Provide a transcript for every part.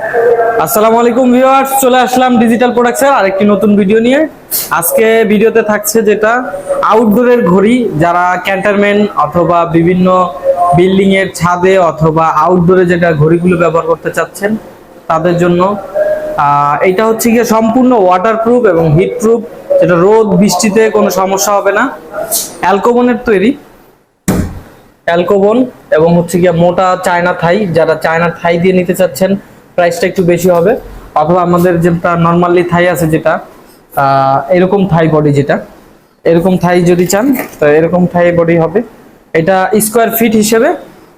আসসালামু আলাইকুম ভিউয়ার্স, চলে আসলাম ডিজিটাল প্রোডাক্টসের আরেকটি নতুন ভিডিও নিয়ে। আজকে ভিডিওতে থাকছে যেটা আউটডোরের ঘড়ি, যারা ক্যান্টনমেন্ট অথবা বিভিন্ন বিল্ডিং এর ছাদে অথবা আউটডোরে যেটা ঘড়িগুলো ব্যবহার করতে চাচ্ছেন তাদের জন্য। এটা হচ্ছে গিয়ে সম্পূর্ণ ওয়াটারপ্রুফ এবং হিট প্রুফ, যেটা রোদ বৃষ্টিতে কোনো সমস্যা হবে না। অ্যালকোবনের তৈরি, অ্যালকোবন এবং হচ্ছে গিয়ে মোটা চায়না থাই, যারা চায়না থাই দিয়ে নিতে চাচ্ছেন প্রাইসটা একটু বেশি হবে। অথবা আমাদের যেটা নর্মালি থাই আছে, যেটা এরকম থাই বডি, যেটা এরকম থাই যদি চান তো এরকম থাই বডি হবে, এটা স্কোয়ার ফিট হিসেবে।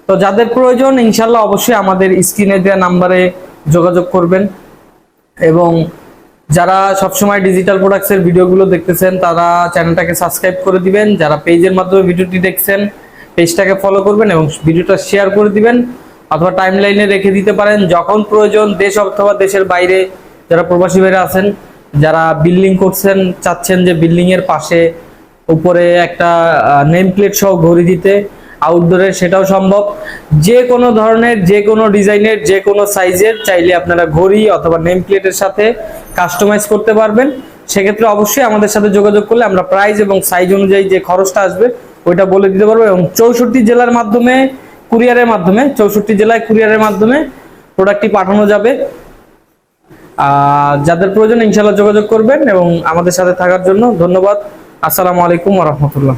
তো যাদের প্রয়োজন ইনশাল্লাহ অবশ্যই আমাদের স্ক্রিনে দেওয়া নাম্বারে যোগাযোগ করবেন। এবং যারা সবসময় ডিজিটাল প্রোডাক্টসের ভিডিওগুলো দেখতেছেন তারা চ্যানেলটাকে সাবস্ক্রাইব করে দিবেন। যারা পেজের মাধ্যমে ভিডিওটি দেখছেন পেজটাকে ফলো করবেন এবং ভিডিওটা শেয়ার করে দিবেন অথবা টাইমলাইনে রেখে দিতে পারেন। যখন প্রয়োজন দেশ অথবা দেশের বাইরে যারা প্রবাসী ভাইরা আছেন, যারা বিল্ডিং করছেন, চাচ্ছেন যে বিল্ডিং এর পাশে উপরে একটা নেম প্লেট সহ ঘড়ি দিতে আউটডোরে, সেটাও সম্ভব। যে কোনো ধরনের, যে কোনো ডিজাইনের, যে কোনো সাইজের চাইলে আপনারা ঘড়ি অথবা নেম প্লেটের সাথে কাস্টমাইজ করতে পারবেন। সেক্ষেত্রে অবশ্যই আমাদের সাথে যোগাযোগ করলে আমরা প্রাইস এবং সাইজ অনুযায়ী যে খরচটা আসবে ওইটা বলে দিতে পারবো। এবং 64 জেলার মাধ্যমে কুরিয়ারের মাধ্যমে 64 জেলায় কুরিয়ারের মাধ্যমে প্রোডাক্টটি পাঠানো যাবে। যাদের প্রয়োজন ইনশাআল্লাহ যোগাযোগ করবেন এবং আমাদের সাথে থাকার জন্য ধন্যবাদ। আসসালামু আলাইকুম ওয়া রাহমাতুল্লাহ।